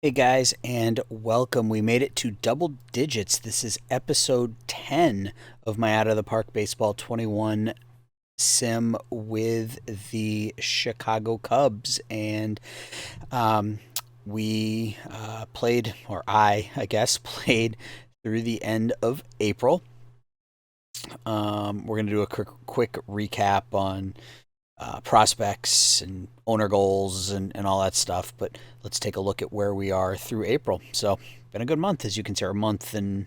Hey guys, and welcome. We made it to double digits. This is episode 10 of my Out of the Park Baseball 21 sim with the Chicago Cubs. And um, we played, or I guess, played through the end of April. We're going to do a quick recap on prospects and owner goals and all that stuff. But let's take a look at where we are through April. So, been a good month, as you can see, a month and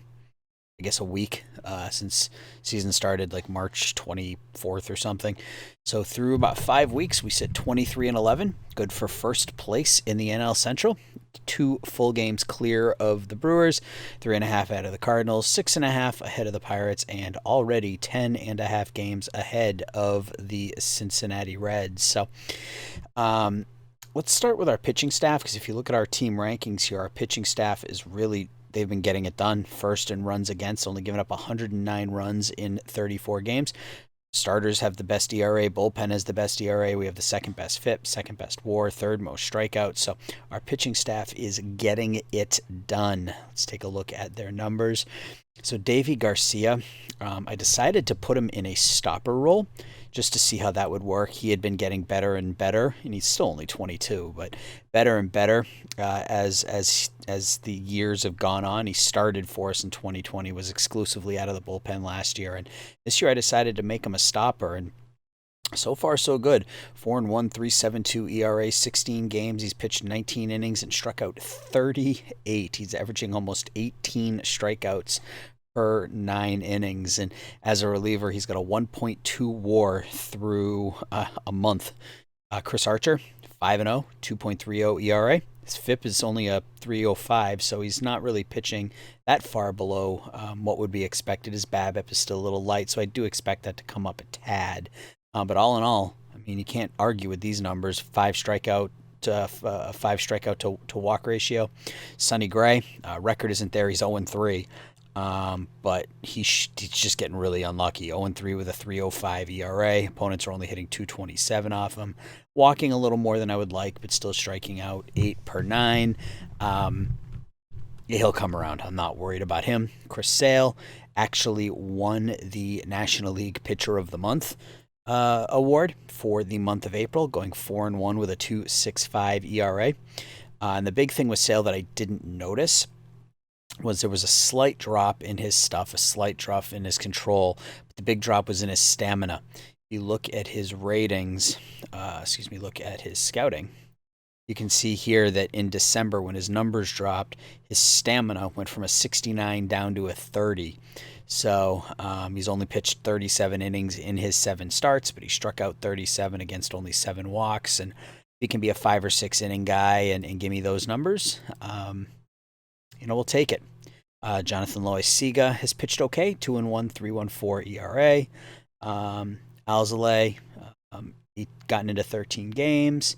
I guess a week since season started, like March 24th or something. So through about 5 weeks, we sit 23-11, good for first place in the NL Central. 2 full games clear of the Brewers, 3.5 ahead of the Cardinals, 6.5 ahead of the Pirates, and already 10.5 games ahead of the Cincinnati Reds. So, let's start with our pitching staff, because if you look at our team rankings here, our pitching staff is really, they've been getting it done. First in runs against, only giving up 109 runs in 34 games. Starters have the best ERA. Bullpen has the best ERA. We have the second best FIP, second best WAR, third most strikeouts. So our pitching staff is getting it done. Let's take a look at their numbers. So Davy Garcia, I decided to put him in a stopper role just to see how that would work. He had been getting better and better, and he's still only 22, but better and better as the years have gone on. He started for us in 2020, was exclusively out of the bullpen last year, and this year I decided to make him a stopper, and so far so good. 4-1, 3.72 ERA, 16 games. He's pitched 19 innings and struck out 38. He's averaging almost 18 strikeouts per 9 innings. And as a reliever, he's got a 1.2 WAR through a month. Chris Archer, 5-0, 2.30 ERA. His FIP is only a 3.05, so he's not really pitching that far below what would be expected. His BABIP is still a little light, so I do expect that to come up a tad. But all in all, I mean, you can't argue with these numbers. Five strikeout to walk ratio. Sonny Gray, record isn't there. He's 0-3. But he's just getting really unlucky. 0-3 with a 3.05 ERA. Opponents are only hitting 227 off him. Walking a little more than I would like, but still striking out 8 per 9. He'll come around. I'm not worried about him. Chris Sale actually won the National League Pitcher of the Month award for the month of April, going 4-1 with a 2.65 ERA. And the big thing with Sale that I didn't notice was there was a slight drop in his stuff, a slight drop in his control, but the big drop was in his stamina. If you look at his ratings, look at his scouting, you can see here that in December, when his numbers dropped, his stamina went from a 69 down to a 30. So he's only pitched 37 innings in his 7 starts, but he struck out 37 against only 7 walks. And he can be a 5 or 6 inning guy and give me those numbers. We'll take it. Jonathan Loaisiga has pitched okay, 2-1, 3.14 ERA. Alzolay, he gotten into 13 games.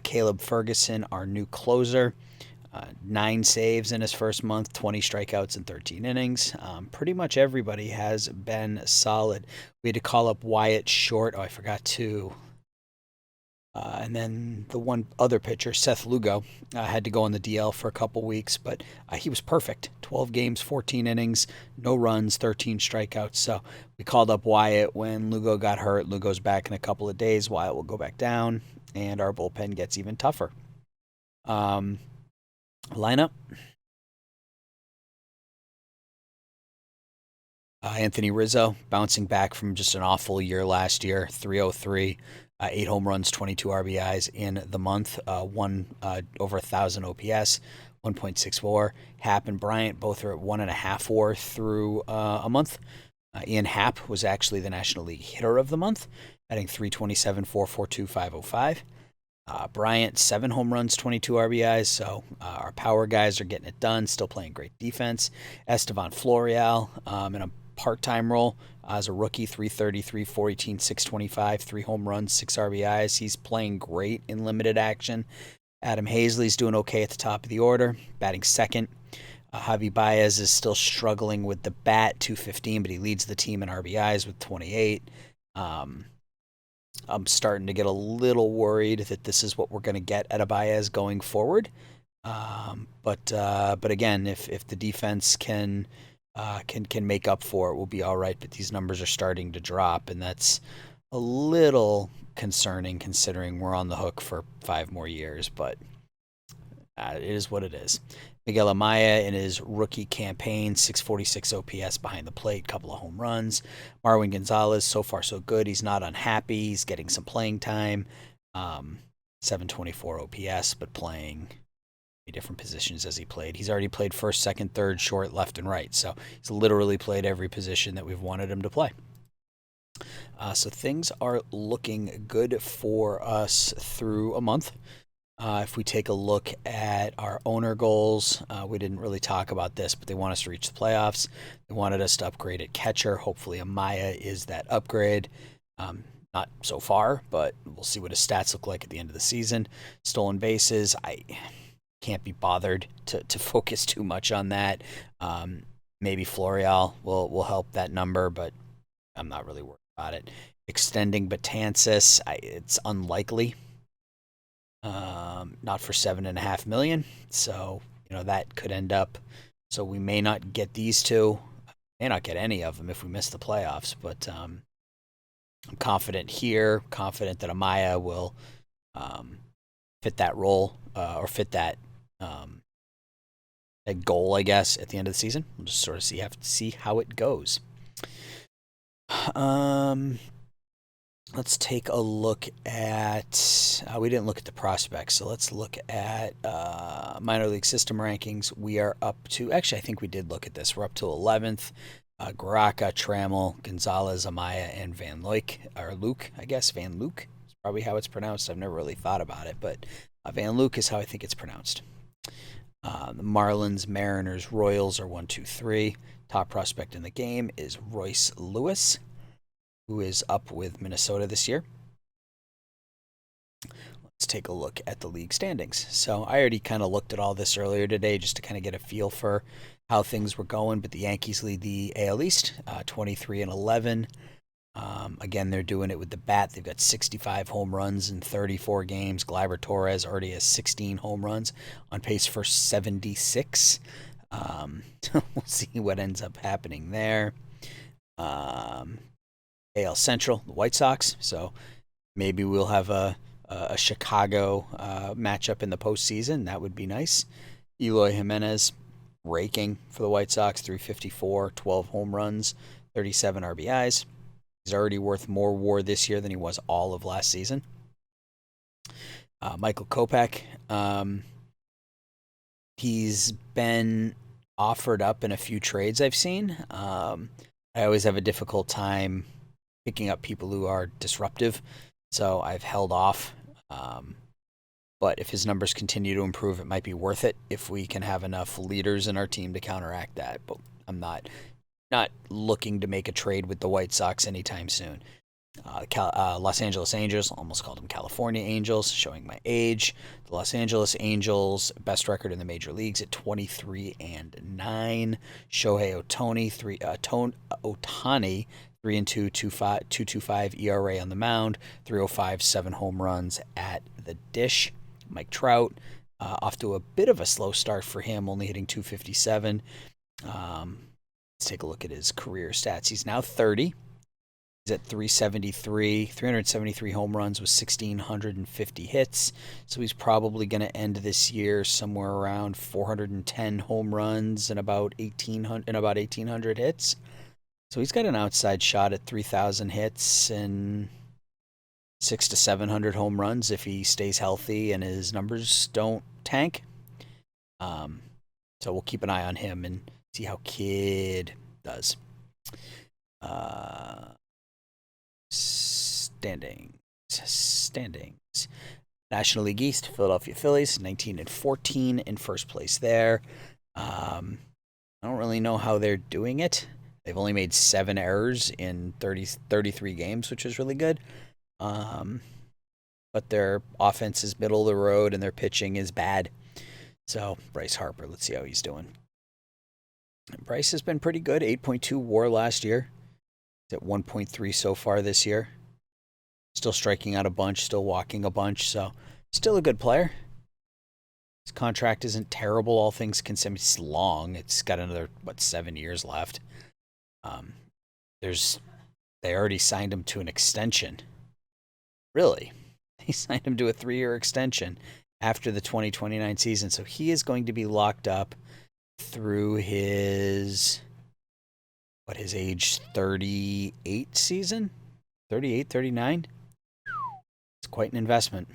Caleb Ferguson, our new closer, 9 saves in his first month, 20 strikeouts in 13 innings. Pretty much everybody has been solid. We had to call up Wyatt Short. Oh, I forgot to. And then the one other pitcher, Seth Lugo, had to go on the DL for a couple weeks, but he was perfect. 12 games, 14 innings, no runs, 13 strikeouts. So we called up Wyatt when Lugo got hurt. Lugo's back in a couple of days. Wyatt will go back down, and our bullpen gets even tougher. Lineup. Anthony Rizzo, bouncing back from just an awful year last year, 3.03. 8 home runs, 22 RBIs in the month, one over 1,000 OPS, 1.6 WAR. Happ and Bryant both are at 1.5 WAR through a month. Ian Happ was actually the National League Hitter of the Month, adding 327, 442, 505. Bryant, 7 home runs, 22 RBIs, so our power guys are getting it done, still playing great defense. Estevan Florial in a part-time role as a rookie, 333, 418, 625, 3 home runs, 6 RBIs. He's playing great in limited action. Adam Hazley's doing okay at the top of the order, batting second. Javi Baez is still struggling with the bat, 215, but he leads the team in RBIs with 28. I'm starting to get a little worried that this is what we're going to get at a Baez going forward. But again, if the defense can make up for it, we'll be all right. But these numbers are starting to drop, and that's a little concerning considering we're on the hook for 5 more years. But it is what it is. Miguel Amaya in his rookie campaign, 646 OPS behind the plate, couple of home runs. Marwin Gonzalez, so far so good. He's not unhappy. He's getting some playing time. Um, 724 OPS, but playing different positions as he played. He's already played first, second, third, short, left, and right. So he's literally played every position that we've wanted him to play. So things are looking good for us through a month. If we take a look at our owner goals, we didn't really talk about this, but they want us to reach the playoffs. They wanted us to upgrade at catcher. Hopefully, Amaya is that upgrade. Not so far, but we'll see what his stats look like at the end of the season. Stolen bases, I can't be bothered to focus too much on that. Maybe Florial will help that number, but I'm not really worried about it. Extending Betances, it's unlikely. Not for $7.5 million, so that could end up. So we may not get these two, may not get any of them if we miss the playoffs. But I'm confident here, confident that Amaya will fit that role or fit that goal, I guess, at the end of the season. We'll just sort of see how it goes. Let's take a look at. We didn't look at the prospects, so let's look at minor league system rankings. We are up to. Actually, I think we did look at this. We're up to 11th. Garaka, Trammell, Gonzalez, Amaya, and Van Luke, or Luke, I guess. Van Luke is probably how it's pronounced. I've never really thought about it, but Van Luke is how I think it's pronounced. The Marlins, Mariners, Royals are 1, 2, 3. Top prospect in the game is Royce Lewis, who is up with Minnesota this year. Let's take a look at the league standings. So I already kind of looked at all this earlier today just to kind of get a feel for how things were going. But the Yankees lead the AL East, 23-11. Again, they're doing it with the bat. They've got 65 home runs in 34 games. Gleyber Torres already has 16 home runs, on pace for 76. We'll see what ends up happening there. AL Central, the White Sox. So maybe we'll have a Chicago matchup in the postseason. That would be nice. Eloy Jimenez raking for the White Sox, 354, 12 home runs, 37 RBIs. He's already worth more WAR this year than he was all of last season. Michael Kopech, he's been offered up in a few trades I've seen. I always have a difficult time picking up people who are disruptive, so I've held off. But if his numbers continue to improve, it might be worth it if we can have enough leaders in our team to counteract that. But I'm not looking to make a trade with the White Sox anytime soon. Los Angeles Angels, almost called them California Angels, showing my age. The Los Angeles Angels, best record in the major leagues at 23-9. Shohei Ohtani, 3-2, 2.25 ERA on the mound, 305, 7 home runs at the dish. Mike Trout, off to a bit of a slow start for him, only hitting 257. Let's take a look at his career stats. He's now 30. He's at 373 home runs with 1,650 hits. So he's probably going to end this year somewhere around 410 home runs and about 1,800 hits. So he's got an outside shot at 3,000 hits and 600 to 700 home runs if he stays healthy and his numbers don't tank. So we'll keep an eye on him and see how Kid does. Standings. National League East, Philadelphia Phillies, 19-14 in first place there. I don't really know how they're doing it. They've only made 7 errors in 33 games, which is really good. But their offense is middle of the road and their pitching is bad. So Bryce Harper, let's see how he's doing. Bryce has been pretty good, 8.2 WAR last year. He's at 1.3 so far this year. Still striking out a bunch, still walking a bunch, so still a good player. His contract isn't terrible, all things considered. It's long. It's got another, 7 years left. Um, there's They already signed him to an extension. Really, they signed him to a 3-year extension after the 2029 season. So he is going to be locked up through his age 38 season, 38, 39. It's quite an investment.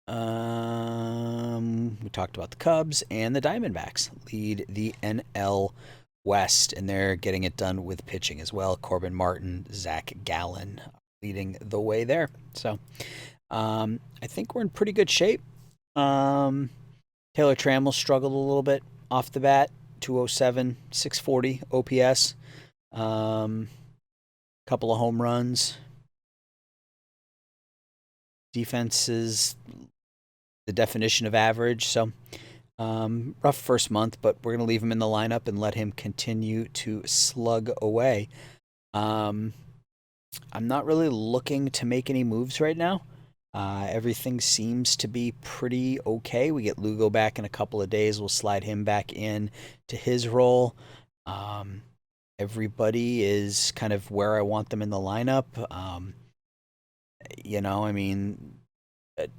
We talked about the Cubs, and the Diamondbacks lead the NL West, and they're getting it done with pitching as well. Corbin Martin, Zach Gallen leading the way there. So I think we're in pretty good shape. Taylor Trammell struggled a little bit off the bat. 207, 640 OPS. Couple of home runs. Defense is the definition of average. So rough first month, but we're going to leave him in the lineup and let him continue to slug away. I'm not really looking to make any moves right now. Everything seems to be pretty okay. We get Lugo back in a couple of days. We'll slide him back in to his role. Everybody is kind of where I want them in the lineup. I mean, a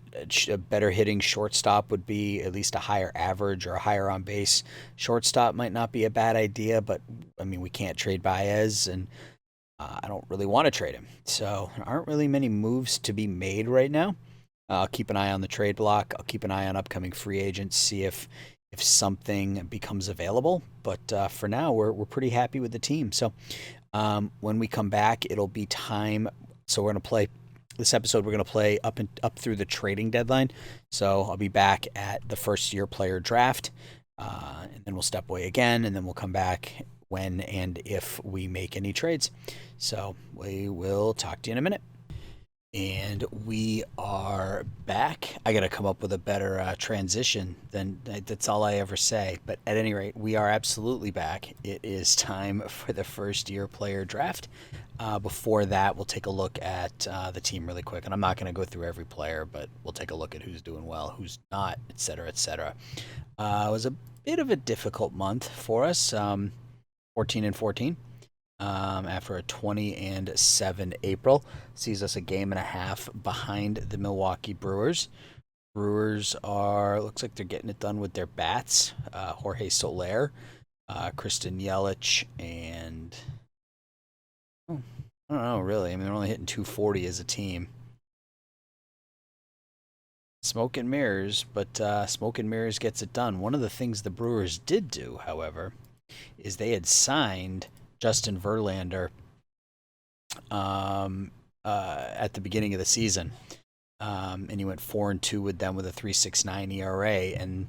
better hitting shortstop would be at least a higher average or a higher on base shortstop might not be a bad idea, but I mean, we can't trade Baez, and I don't really want to trade him. So there aren't really many moves to be made right now. I'll keep an eye on the trade block. I'll keep an eye on upcoming free agents, see if something becomes available. But for now, we're pretty happy with the team. So when we come back, it'll be time. So we're going to play this episode. We're going to play up through the trading deadline. So I'll be back at the first year player draft, and then we'll step away again, and then we'll come back when and if we make any trades. So we will talk to you in a minute. And we are back. I got to come up with a better transition than that's all I ever say. But at any rate, we are absolutely back. It is time for the first year player draft. Before that, we'll take a look at the team really quick. And I'm not going to go through every player, but we'll take a look at who's doing well, who's not, et cetera, et cetera. It was a bit of a difficult month for us, 14-14. After a 20-7 April, sees us a game and a half behind the Milwaukee Brewers. Brewers looks like they're getting it done with their bats. Jorge Soler, Kristen Yelich, and I don't know really. I mean, they're only hitting 240 as a team. Smoke and mirrors, but smoke and mirrors gets it done. One of the things the Brewers did do, however, is they had signed Justin Verlander at the beginning of the season, and he went 4-2 with them with a 3.69 ERA, and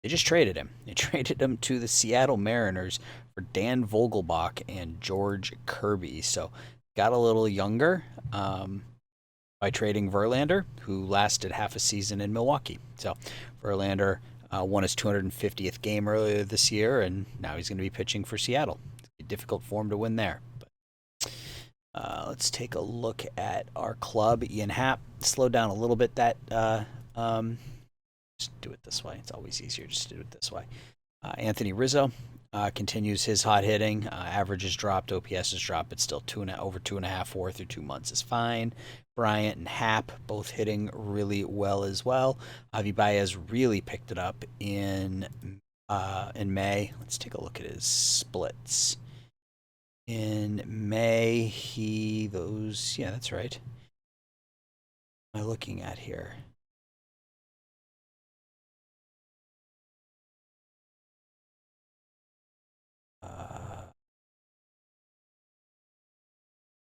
they just traded him. They traded him to the Seattle Mariners for Dan Vogelbach and George Kirby. So got a little younger by trading Verlander, who lasted half a season in Milwaukee. So Verlander won his 250th game earlier this year, and now he's going to be pitching for Seattle. Difficult for him to win there. But let's take a look at our club. Ian Happ slowed down a little bit. Just do it this way. It's always easier just to do it this way. Anthony Rizzo continues his hot hitting. Average has dropped, OPS has dropped, but still over 2.5 WAR through 2 months is fine. Bryant and Happ both hitting really well as well. Javi Baez really picked it up in May. Let's take a look at his splits. In May, yeah, that's right. What am I looking at here?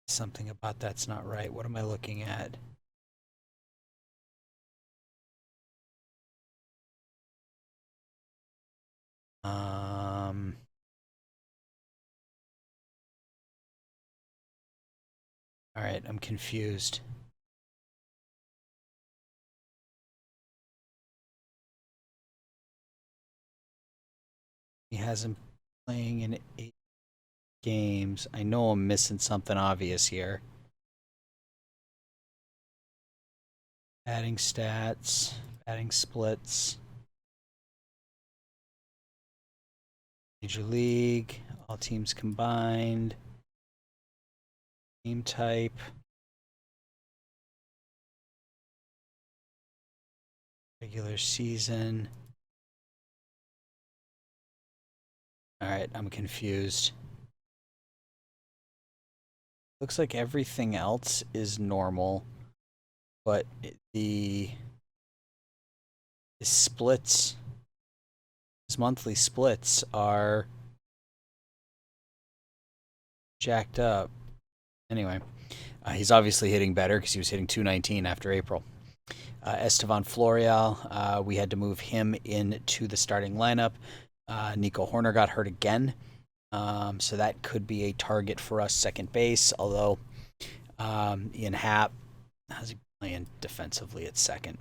Something about that's not right. What am I looking at? All right, I'm confused. He hasn't been playing in 8 games. I know I'm missing something obvious here. Batting stats. Batting splits. Major League. All teams combined. Team type. Regular season. All right, I'm confused. Looks like everything else is normal, but the splits, his monthly splits are jacked up. Anyway, he's obviously hitting better because he was hitting 219 after April. Estevan Florial, we had to move him into the starting lineup. Nico Horner got hurt again, so that could be a target for us second base. Although Ian Happ, how's he playing defensively at second?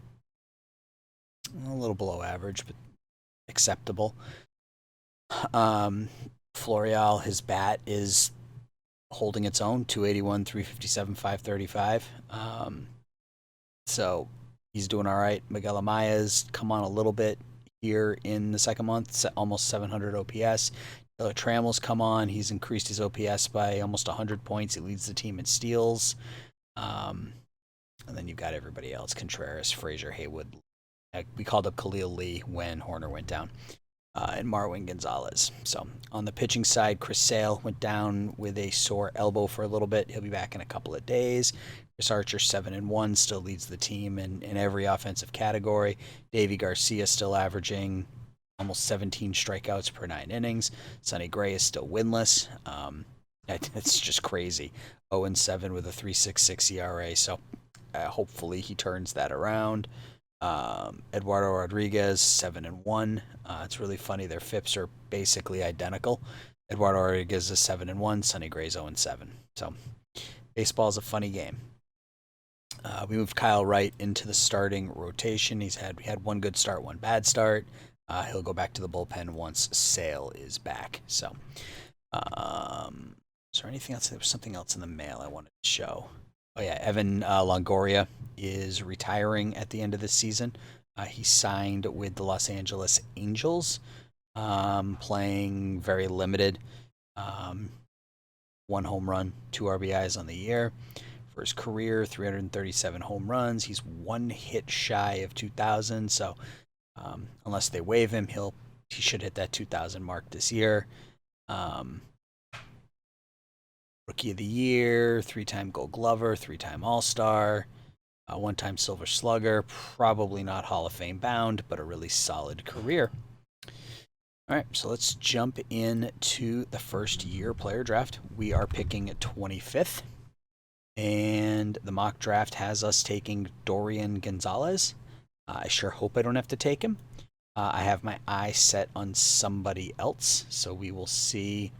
A little below average, but acceptable. Florial, his bat is holding its own, 281, 357, 535. So he's doing all right. Miguel Amaya's come on a little bit here in the second month, almost 700 OPS. Trammell's come on. He's increased his OPS by almost 100 points. He leads the team in steals. And then you've got everybody else: Contreras, Frazier, Haywood. We called up Khalil Lee when Horner went down. And Marwin Gonzalez. So on the pitching side, Chris Sale went down with a sore elbow for a little bit. He'll be back in a couple of days. Chris Archer, 7-1, still leads the team in every offensive category. Davey Garcia still averaging almost 17 strikeouts per 9 innings. Sonny Gray is still winless. It's just crazy. 0-7 with a 3.66 ERA. So hopefully he turns that around. Eduardo Rodriguez, 7-1. It's really funny. Their FIPs are basically identical. Eduardo Rodriguez is 7-1. Sonny Gray's 0-7. So baseball's a funny game. We moved Kyle Wright into the starting rotation. We had one good start, one bad start. He'll go back to the bullpen once Sale is back. So, is there anything else? There was something else in the mail I wanted to show. Oh yeah, Evan Longoria is retiring at the end of this season. He signed with the Los Angeles Angels, playing very limited. 1 home run, 2 RBIs on the year. For his career, 337 home runs. He's 1 hit shy of 2,000. So unless they waive him, he should hit that 2,000 mark this year. Rookie of the Year, 3-time Gold Glover, 3-time All-Star, 1-time Silver Slugger. Probably not Hall of Fame bound, but a really solid career. All right, so let's jump into the first year player draft. We are picking 25th, and the mock draft has us taking Dorian Gonzalez. I sure hope I don't have to take him. I have my eye set on somebody else, so we will see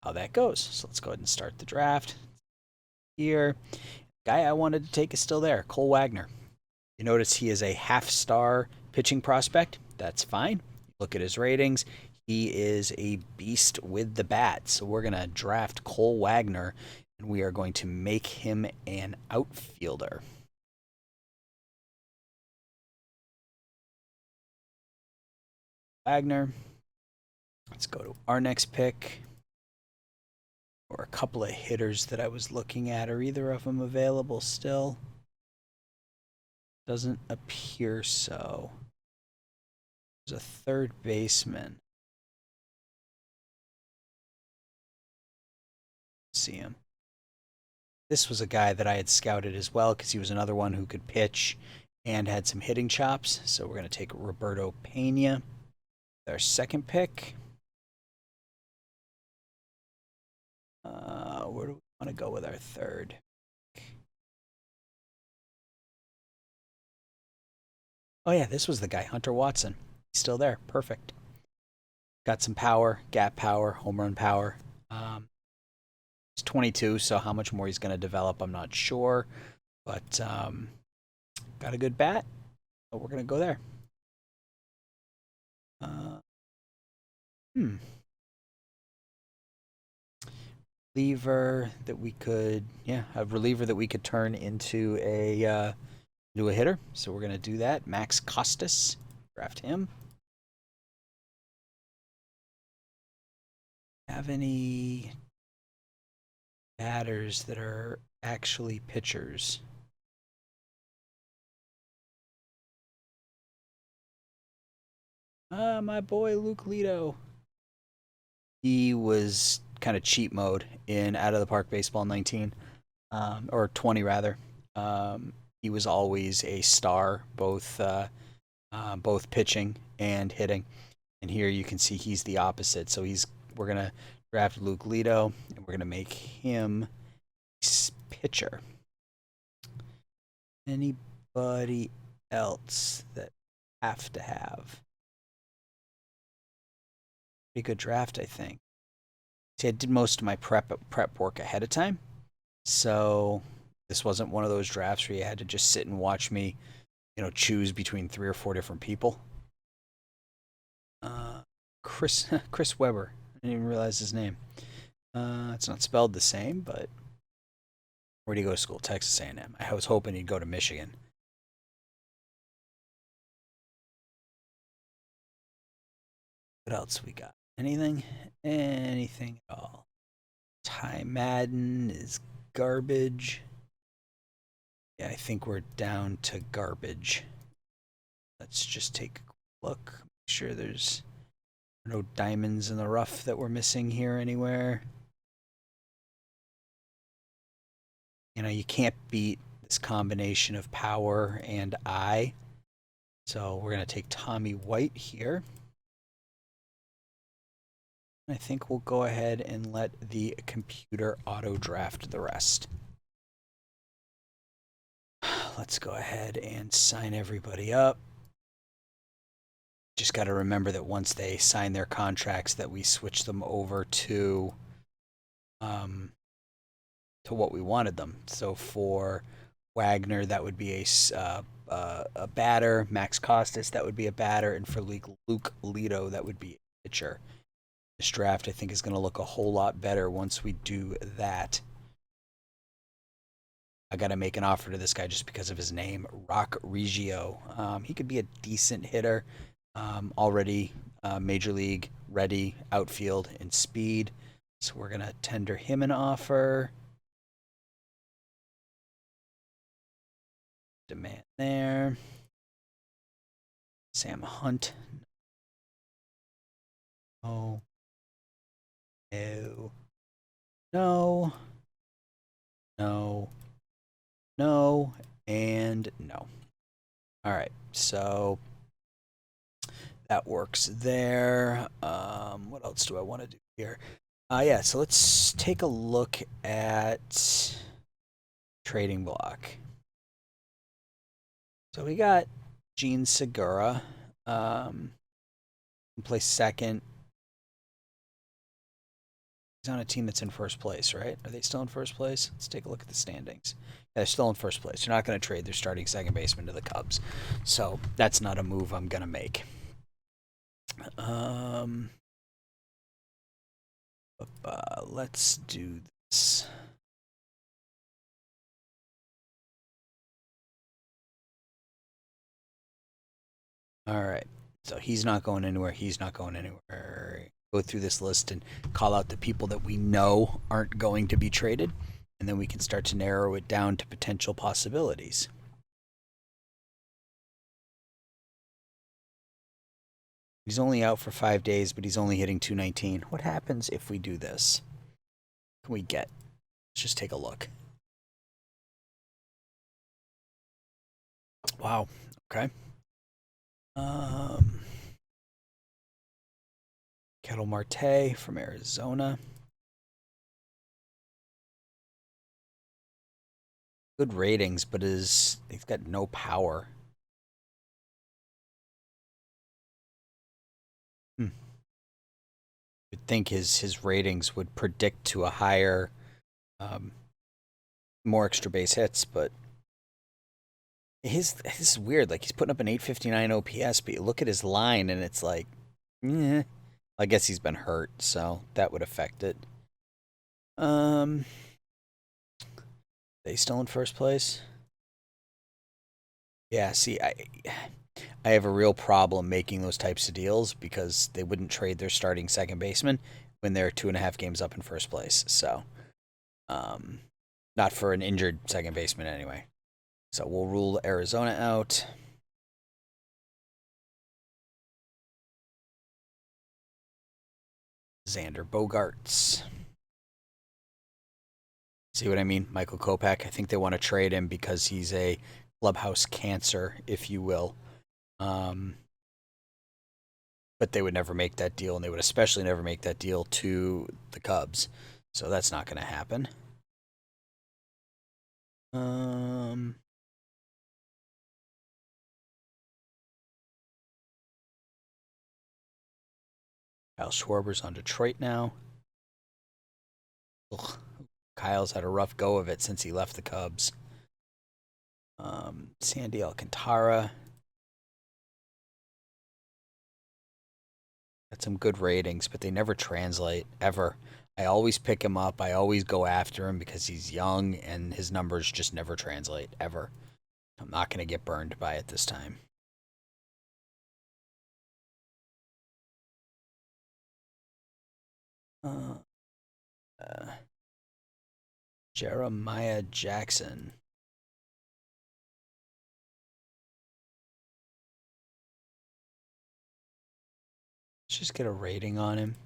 how that goes. So let's go ahead and start the draft here. The guy I wanted to take is still there, Cole Wagner. You notice he is a half-star pitching prospect. That's fine. Look at his ratings. He is a beast with the bat. So we're going to draft Cole Wagner, and we are going to make him an outfielder. Wagner. Let's go to our next pick. Or a couple of hitters that I was looking at. Are either of them available still? Doesn't appear so. There's a third baseman. See him. This was a guy that I had scouted as well because he was another one who could pitch and had some hitting chops. So we're going to take Roberto Pena. Our second pick. Where do we want to go with our third? Oh yeah, this was the guy, Hunter Watson. He's still there. Perfect. Got some power, gap power, home run power. He's 22, so how much more he's going to develop, I'm not sure. But got a good bat, so we're going to go there. Reliever that we could, a reliever that we could turn into do a hitter, so we're going to do that. Max Costas, draft him. Have any batters that are actually pitchers? My boy Luke Leto. He was kind of cheat mode in Out of the Park Baseball 19, or 20 rather. He was always a star, both pitching and hitting. And here you can see he's the opposite. So we're gonna draft Luke Leto, and we're gonna make him pitcher. Anybody else that have to have? Pretty good draft, I think. See, I did most of my prep work ahead of time, so this wasn't one of those drafts where you had to just sit and watch me, choose between 3 or 4 different people. Chris Weber. I didn't even realize his name. It's not spelled the same, but where did he go to school? Texas A&M. I was hoping he'd go to Michigan. What else we got? Anything? Anything at all? Ty Madden is garbage. Yeah, I think we're down to garbage. Let's just take a look. Make sure there's no diamonds in the rough that we're missing here anywhere. You can't beat this combination of power and eye. So we're going to take Tommy White here. I think we'll go ahead and let the computer auto draft the rest. Let's go ahead and sign everybody up. Just got to remember that once they sign their contracts that we switch them over to what we wanted them. So for Wagner, that would be a batter. Max Costas, that would be a batter. And for Luke Leto, that would be a pitcher. This draft, I think, is going to look a whole lot better once we do that. I got to make an offer to this guy just because of his name, Rock Reggio. He could be a decent hitter. Already major league ready, outfield, and speed. So we're going to tender him an offer. Demand there. Sam Hunt. No. No. No. No. No. And no. All right. So that works there. What else do I want to do here? Yeah, so let's take a look at trading block. So we got Gene Segura. Play second. He's on a team that's in first place, right? Are they still in first place? Let's take a look at the standings. Yeah, they're still in first place. They're not going to trade their starting second baseman to the Cubs. So that's not a move I'm going to make. Let's do this. All right. So he's not going anywhere. He's not going anywhere. Go through this list and call out the people that we know aren't going to be traded. And then we can start to narrow it down to potential possibilities. He's only out for 5 days, but he's only hitting 219. What happens if we do this? What can we get? Let's just take a look. Wow. Okay. Kettle Marte from Arizona. Good ratings, but he's got no power. You'd think his ratings would predict to a higher, more extra base hits, but this is weird. Like, he's putting up an 859 OPS, but you look at his line and it's like, I guess he's been hurt, so that would affect it. They still in first place? Yeah, see, I have a real problem making those types of deals because they wouldn't trade their starting second baseman when they're 2.5 games up in first place. So, um, not for an injured second baseman anyway. So we'll rule Arizona out. Xander Bogarts. See what I mean? Michael Kopech. I think they want to trade him because he's a clubhouse cancer, if you will. Um, but they would never make that deal, and they would especially never make that deal to the Cubs. So that's not going to happen. Um, Kyle Schwarber's on Detroit now. Ugh. Kyle's had a rough go of it since he left the Cubs. Sandy Alcantara got some good ratings, but they never translate ever. I always pick him up. I always go after him because he's young and his numbers just never translate ever. I'm not going to get burned by it this time. Uh, uh, Jeremiah Jackson. Let's just get a rating on him.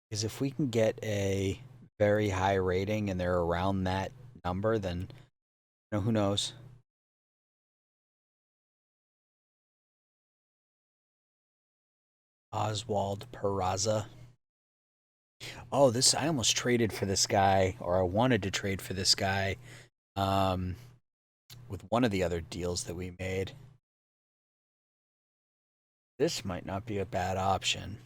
Because if we can get a very high rating and they're around that number, then who knows? Oswald Peraza. Oh, this I almost traded for this guy, or I wanted to trade for this guy, um, with one of the other deals that we made. This might not be a bad option.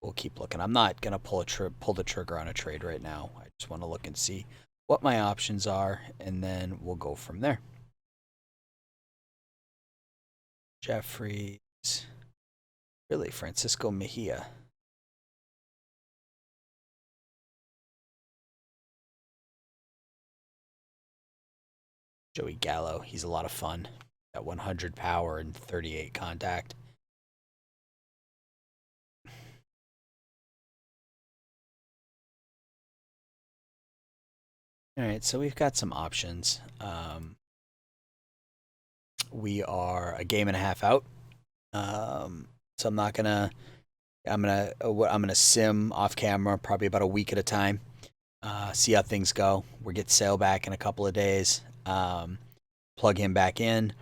We'll keep looking. I'm not gonna pull the trigger on a trade right now. I just want to look and see what my options are, and then we'll go from there. Jeffries, really, Francisco Mejia. Joey Gallo, he's a lot of fun. Got 100 power and 38 contact. All right, so we've got some options. We are a game and a half out, so I'm not gonna. I'm gonna sim off camera, probably about a week at a time. See how things go. We'll get Sale back in a couple of days. Plug him back in.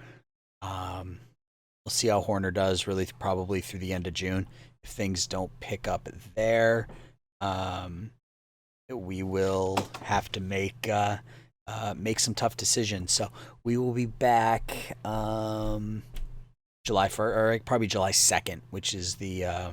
We'll see how Horner does. Really, probably through the end of June. If things don't pick up there, we will have to make some tough decisions. So we will be back July 1st, or probably July 2nd, which is the uh,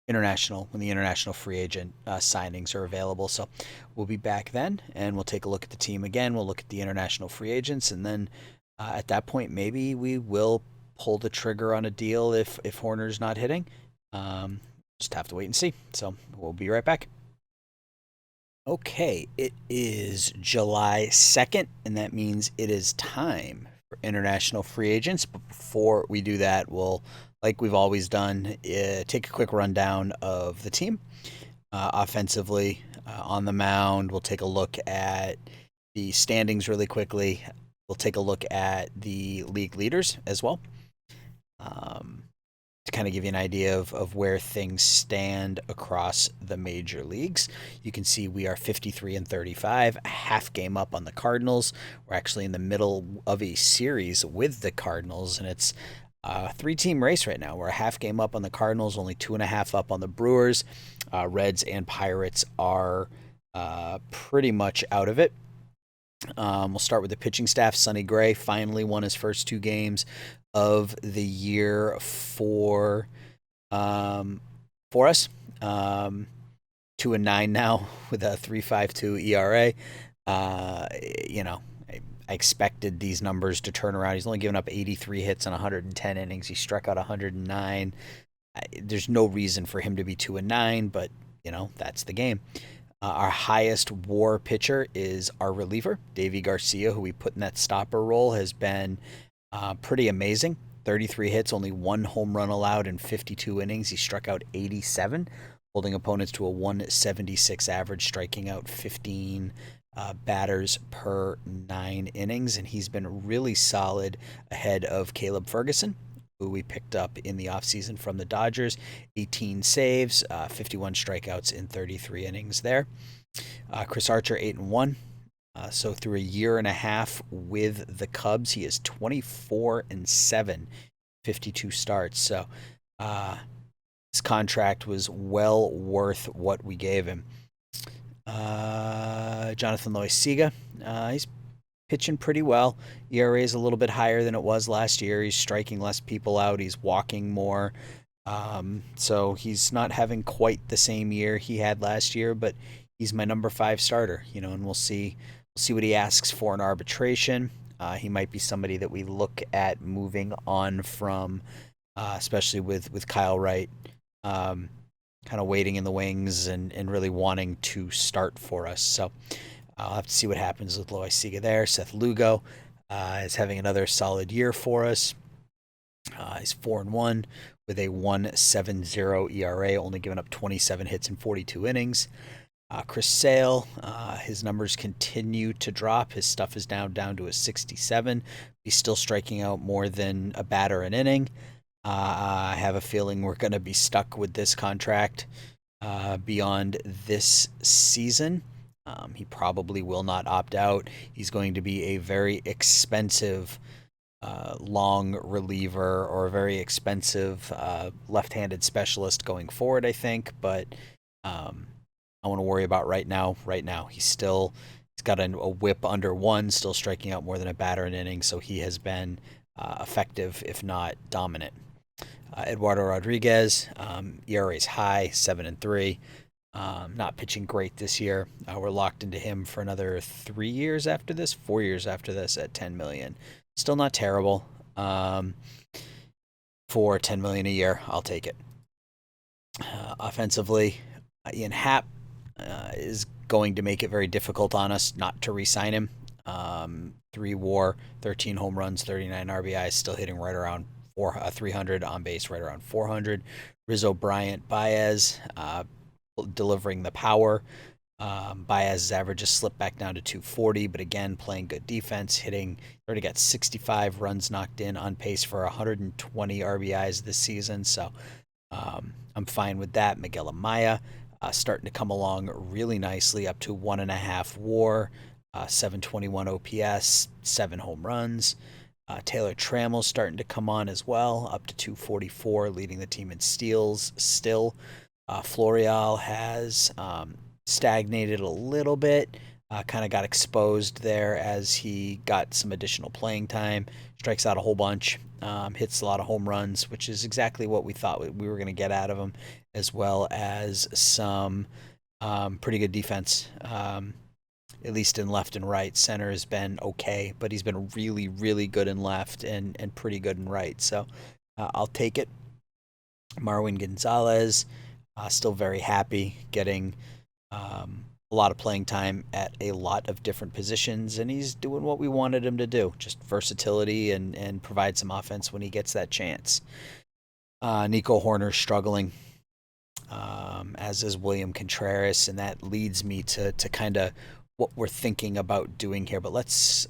when the international free agent signings are available. So we'll be back then, and we'll take a look at the team again. We'll look at the international free agents, and then at that point, maybe we will pull the trigger on a deal if Horner's not hitting. Just have to wait and see. So we'll be right back. Okay, it is July 2nd, and that means it is time for international free agents. But before we do that, we'll, like we've always done, take a quick rundown of the team. Offensively, on the mound, we'll take a look at the standings really quickly. We'll take a look at the league leaders as well. To kind of give you an idea of where things stand across the major leagues. You can see we are 53 and 35, a half game up on the Cardinals. We're actually in the middle of a series with the Cardinals, and it's a 3-team race right now. We're a half game up on the Cardinals, only 2.5 up on the Brewers. Reds and Pirates are pretty much out of it. We'll start with the pitching staff. Sonny Gray finally won his first 2 games of the year for us. 2-9 now with a 3.52 ERA. I expected these numbers to turn around. He's only given up 83 hits in 110 innings. He struck out 109. There's no reason for him to be 2-9, but that's the game. Our highest WAR pitcher is our reliever, Davy Garcia, who we put in that stopper role, has been pretty amazing. 33 hits, only one home run allowed in 52 innings. He struck out 87, holding opponents to a 176 average, striking out 15 batters per 9 innings. And he's been really solid ahead of Caleb Ferguson, who we picked up in the offseason from the Dodgers. 18 saves, 51 strikeouts in 33 innings there. Chris Archer, 8-1. So through a year and a half with the Cubs, he is 24-7, 52 starts. So his contract was well worth what we gave him. Jonathan Loaisiga, he's pitching pretty well. ERA is a little bit higher than it was last year. He's striking less people out. He's walking more. So he's not having quite the same year he had last year, but he's my number 5 starter, and we'll see what he asks for in arbitration. He might be somebody that we look at moving on from, especially with Kyle Wright kind of waiting in the wings and really wanting to start for us. So I'll have to see what happens with Loaisiga there. Seth Lugo is having another solid year for us. He's 4-1 with a 1.70 ERA, only giving up 27 hits in 42 innings. Chris Sale, his numbers continue to drop. His stuff is now down to a 67. He's still striking out more than a batter an inning. I have a feeling we're going to be stuck with this contract beyond this season. He probably will not opt out. He's going to be a very expensive long reliever or a very expensive left-handed specialist going forward, I think. But I want to worry about right now. He's got a whip under 1, still striking out more than a batter an inning. So he has been effective, if not dominant. Eduardo Rodriguez, ERA is high, 7-3. Not pitching great this year. We're locked into him for another 4 years after this at $10 million. Still not terrible. For $10 million a year, I'll take it. Offensively, Ian Happ is going to make it very difficult on us not to re-sign him. 3 WAR, 13 home runs, 39 RBIs, still hitting right around 300 on base, right around 400. Rizzo, Bryant, Baez, delivering the power. Baez's average has slipped back down to 240, but again, playing good defense, already got 65 runs knocked in, on pace for 120 RBIs this season, so I'm fine with that. Miguel Amaya starting to come along really nicely, up to 1.5 WAR, 721 OPS, 7 home runs. Taylor Trammell's starting to come on as well, up to 244, leading the team in steals still. Florial has stagnated a little bit, kind of got exposed there as he got some additional playing time, strikes out a whole bunch, hits a lot of home runs, which is exactly what we thought we were going to get out of him, as well as some pretty good defense, at least in left and right. Center has been okay, but he's been really, really good in left and pretty good in right, so I'll take it. Marwin Gonzalez, still very happy getting a lot of playing time at a lot of different positions, and he's doing what we wanted him to do, just versatility and provide some offense when he gets that chance. Nico Horner's struggling, as is William Contreras, and that leads me to kind of what we're thinking about doing here. But let's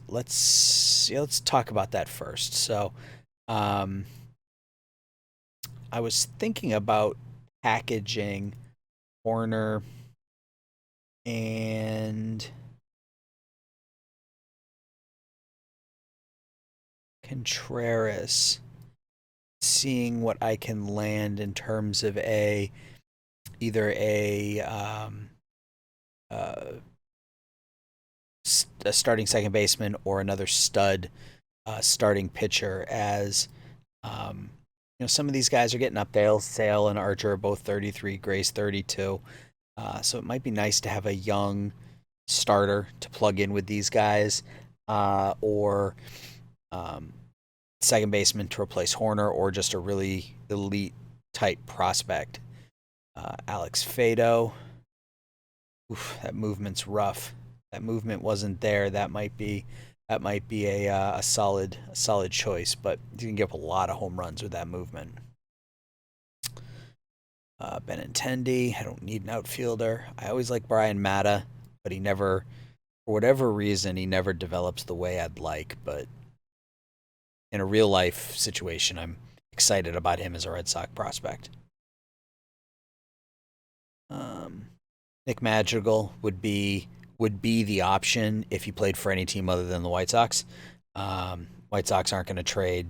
talk about that first. So I was thinking about packaging Horner and Contreras, seeing what I can land in terms of either a starting second baseman or another stud starting pitcher, as some of these guys are getting up there. Sale and Archer are both 33, Gray's 32. So it might be nice to have a young starter to plug in with these guys, or second baseman to replace Horner, or just a really elite type prospect. Alex Fado, Oof, that movement's rough. That movement wasn't there. That might be a solid choice, but you can give up a lot of home runs with that movement. Benintendi, I don't need an outfielder. I always like Brian Mata, but he never, for whatever reason, he never develops the way I'd like. But in a real life situation, I'm excited about him as a Red Sox prospect. Um, Nick Madrigal would be the option if he played for any team other than the White Sox. White Sox aren't going to trade,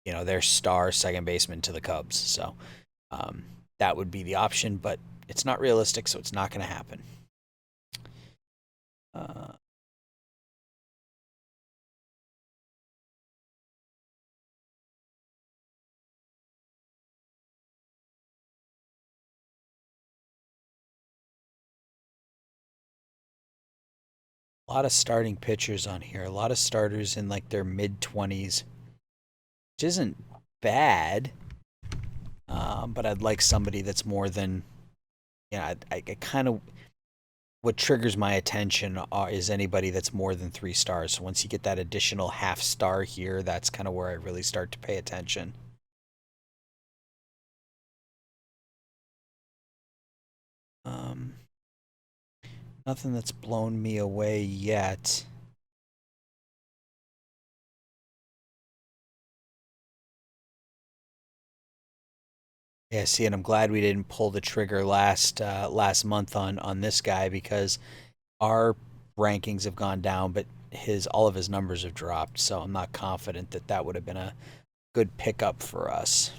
their star second baseman to the Cubs, so um, that would be the option. But it's not realistic, so it's not going to happen. Uh, a lot of starting pitchers on here. A lot of starters in like their mid 20s, which isn't bad. But I'd like somebody that's more than, I kind of, what triggers my attention is anybody that's more than 3 stars. So once you get that additional half star here, that's kind of where I really start to pay attention. Um, Nothing that's blown me away yet. Yeah, see, and I'm glad we didn't pull the trigger last month on this guy, because our rankings have gone down, but his all of his numbers have dropped. So I'm not confident that that would have been a good pickup for us.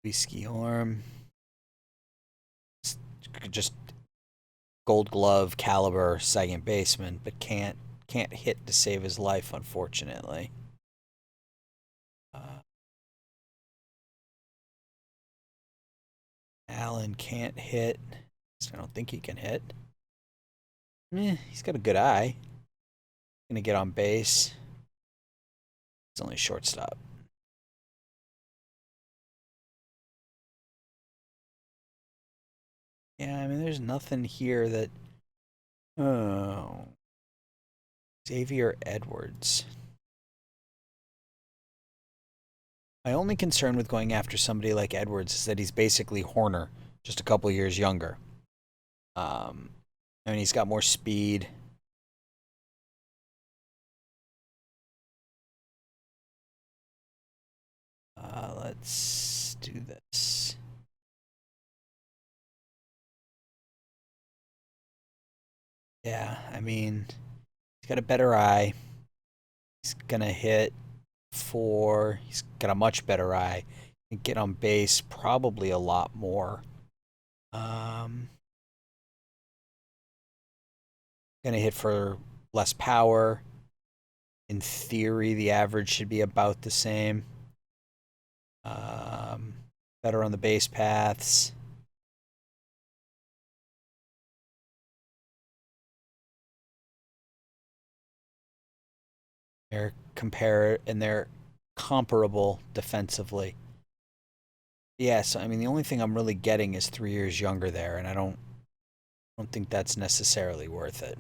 Whiskey Orm, just Gold Glove caliber second baseman, but can't hit to save his life, unfortunately. Uh, Allen can't hit. I don't think he can hit. He's got a good eye. Gonna get on base. It's only shortstop. Yeah, I mean, there's nothing here that. Oh, Xavier Edwards. My only concern with going after somebody like Edwards is that he's basically Horner, just a couple years younger. Um, I mean, he's got more speed. Let's do this. Yeah, I mean, he's got a better eye. He's gonna hit for. He's got a much better eye. He can get on base probably a lot more. Um, gonna hit for less power. In theory, the average should be about the same. Um, Better on the base paths. They're comparable defensively. Yeah, so I mean the only thing I'm really getting is 3 years younger there, and I don't think that's necessarily worth it.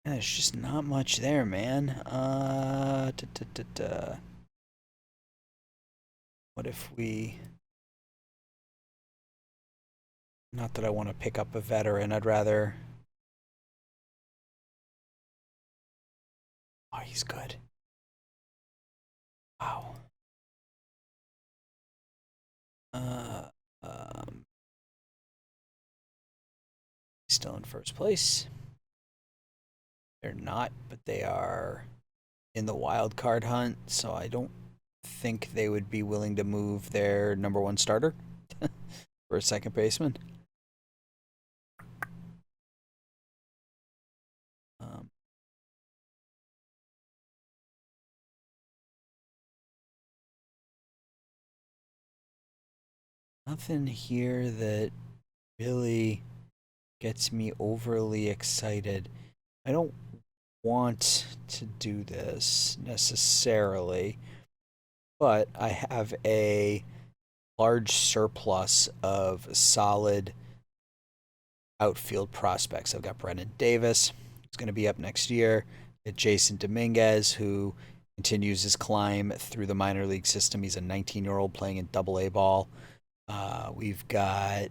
There's just not much there, man. What if we? Not that I want to pick up a veteran. I'd rather. Oh, he's good. Wow. Uh, um, Still in first place. They're not, but they are in the wild card hunt. So I don't think they would be willing to move their number one starter for a second baseman. Um, Nothing here that really gets me overly excited. I don't want to do this necessarily, but I have a large surplus of solid outfield prospects. I've got Brennan Davis, who's going to be up next year. Jason Dominguez, who continues his climb through the minor league system. He's a 19-year-old playing in Double-A ball. We've got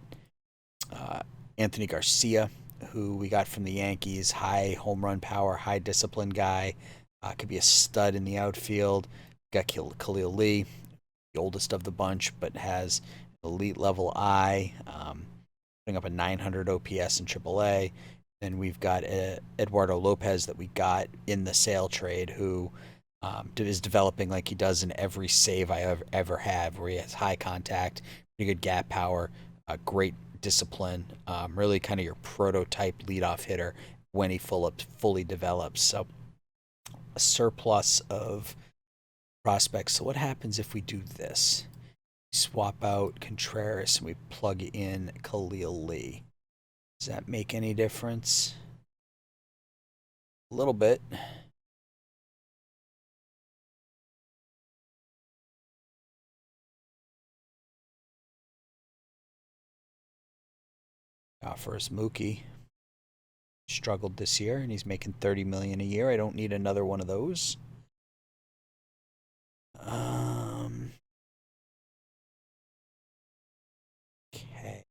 uh, Anthony Garcia, who we got from the Yankees. High home run power, high discipline guy. Could be a stud in the outfield. Got Khalil Lee, the oldest of the bunch, but has elite level eye. Putting up a 900 OPS in AAA. Then we've got Eduardo Lopez that we got in the sale trade, who is developing like he does in every save I ever have, where he has high contact, pretty good gap power, great discipline, really kind of your prototype leadoff hitter when he fully develops. So a surplus of prospects. So what happens if we do this? Swap out Contreras and we plug in Khalil Lee. Does that make any difference? A little bit. First Mookie struggled this year and he's making 30 million a year. I don't need another one of those. Okay.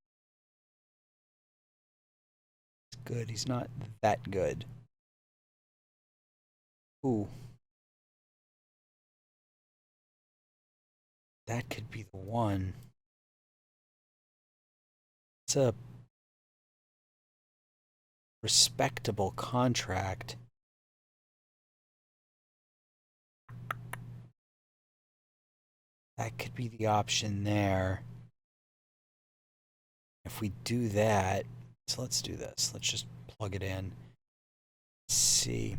It's good. He's not that good. Ooh. That could be the one. It's a respectable contract. That could be the option there. If we do that, so let's do this. Let's just plug it in. Let's see.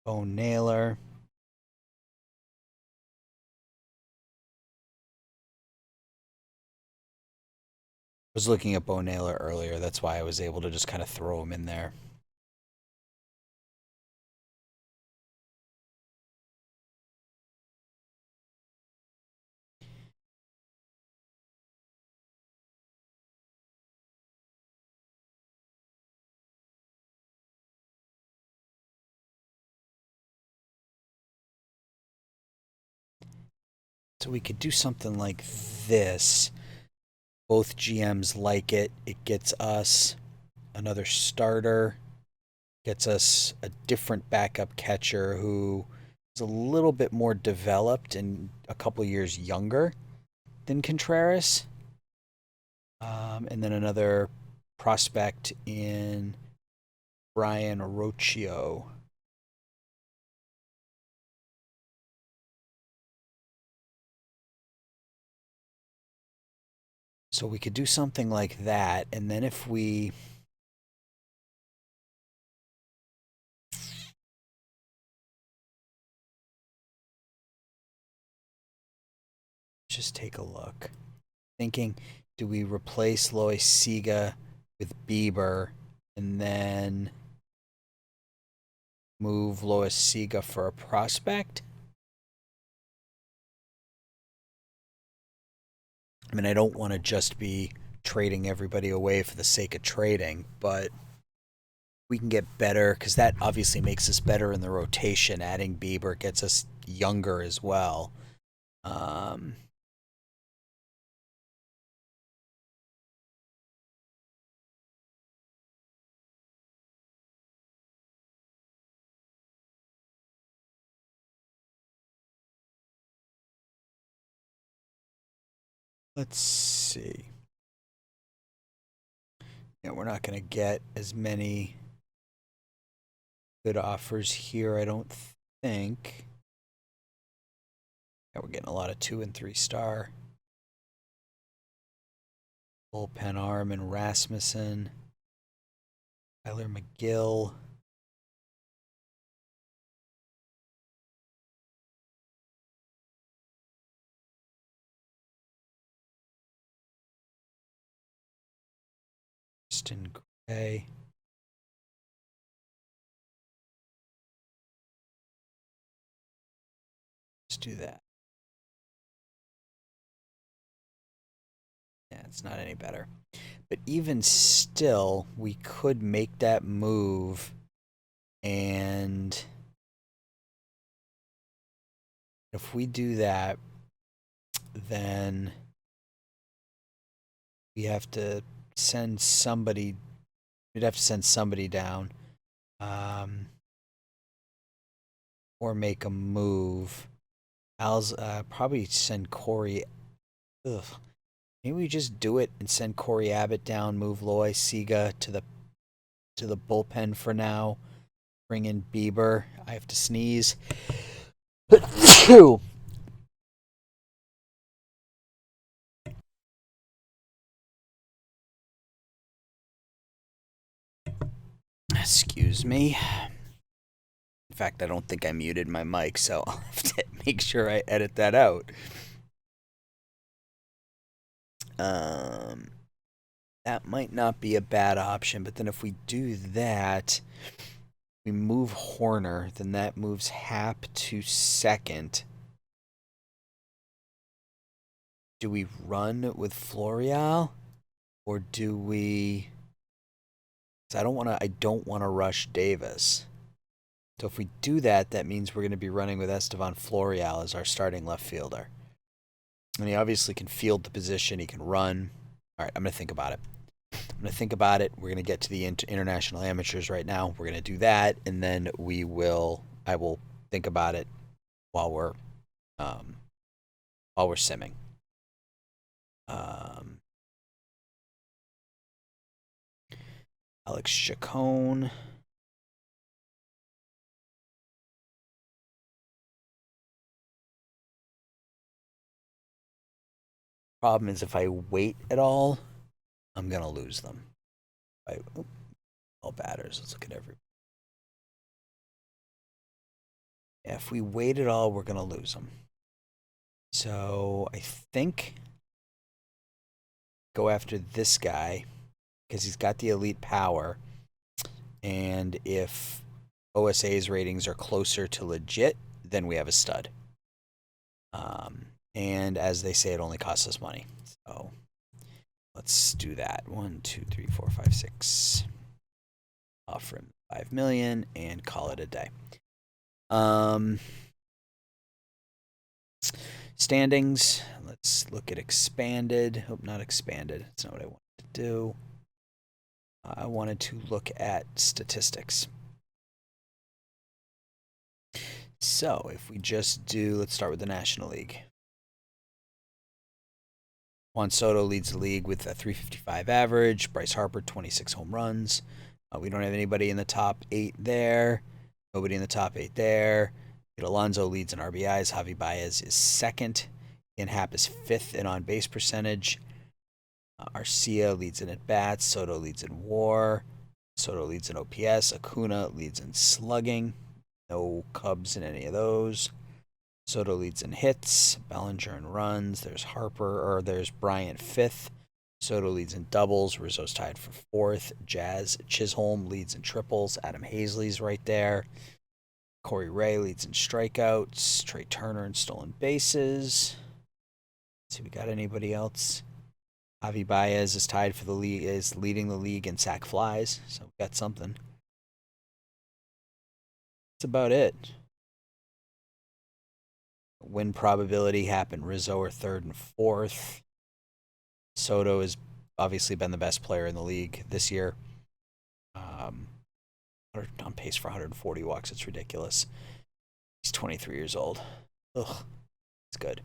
Bo Naylor. I was looking at Bo Naylor earlier. That's why I was able to just kind of throw him in there. So we could do something like this. Both GMs like it. It gets us another starter, gets us a different backup catcher who is a little bit more developed and a couple years younger than Contreras. And then another prospect in Brian Rocchio. So we could do something like that, and then if we just take a look. Thinking, do we replace Loisiga with Bieber and then move Loisiga for a prospect? I mean, I don't want to just be trading everybody away for the sake of trading, but we can get better because that obviously makes us better in the rotation. Adding Bieber gets us younger as well. Let's see. Yeah, we're not going to get as many good offers here, I don't think. Yeah, we're getting a lot of 2 and 3 star. Bullpen arm and Rasmussen. Tyler McGill. Justin Gray. Let's do that. Yeah, it's not any better. But even still, we could make that move, and if we do that, then we have to send somebody. We'd have to send somebody down, um, or make a move. Al's probably send Corey. Ugh. Maybe we just do it and send Corey Abbott down, move Loy Siga to the bullpen for now. Bring in Bieber. I have to sneeze. Excuse me. In fact, I don't think I muted my mic, so I'll have to make sure I edit that out. That might not be a bad option, but then if we do that, we move Horner, then that moves Hap to second. Do we run with Florial, or do we? I don't want to rush Davis. So if we do that, that means we're going to be running with Estevan Florial as our starting left fielder. And he obviously can field the position. He can run. All right, I'm going to think about it. We're going to get to the international amateurs right now. We're going to do that, and then I will think about it while we're simming. Alex Chacon. Problem is, if I wait at all, I'm gonna lose them. All batters. Let's look at every. Yeah, if we wait at all, we're gonna lose them. So I think go after this guy because he's got the elite power, and if OSA's ratings are closer to legit, then we have a stud. And as they say, it only costs us money. So let's do that. 1, 2, 3, 4, 5, 6. Offer him $5 million and call it a day. Standings. Let's look at expanded. Hope not expanded. That's not what I wanted to do. I wanted to look at statistics. So if we just do, let's start with the National League. Juan Soto leads the league with a 355 average. Bryce Harper, 26 home runs. We don't have anybody in the top 8 there. Nobody in the top 8 there. Alonso leads in RBIs. Javi Baez is second. Ian Happ is 5th in on-base percentage. Arcia leads in at-bats. Soto leads in WAR. Soto leads in OPS. Acuna leads in slugging. No Cubs in any of those. Soto leads in hits. Bellinger in runs. There's Bryant 5th. Soto leads in doubles. Rizzo's tied for 4th. Jazz Chisholm leads in triples. Adam Hazley's right there. Corey Ray leads in strikeouts. Trey Turner in stolen bases. Let's see, we got anybody else? Javi Baez is tied for the league, is leading the league in sac flies. So we got something. That's about it. Win probability happened. Rizzo are 3rd and 4th. Soto has obviously been the best player in the league this year. On pace for 140 walks. It's ridiculous. He's 23 years old. Ugh, it's good.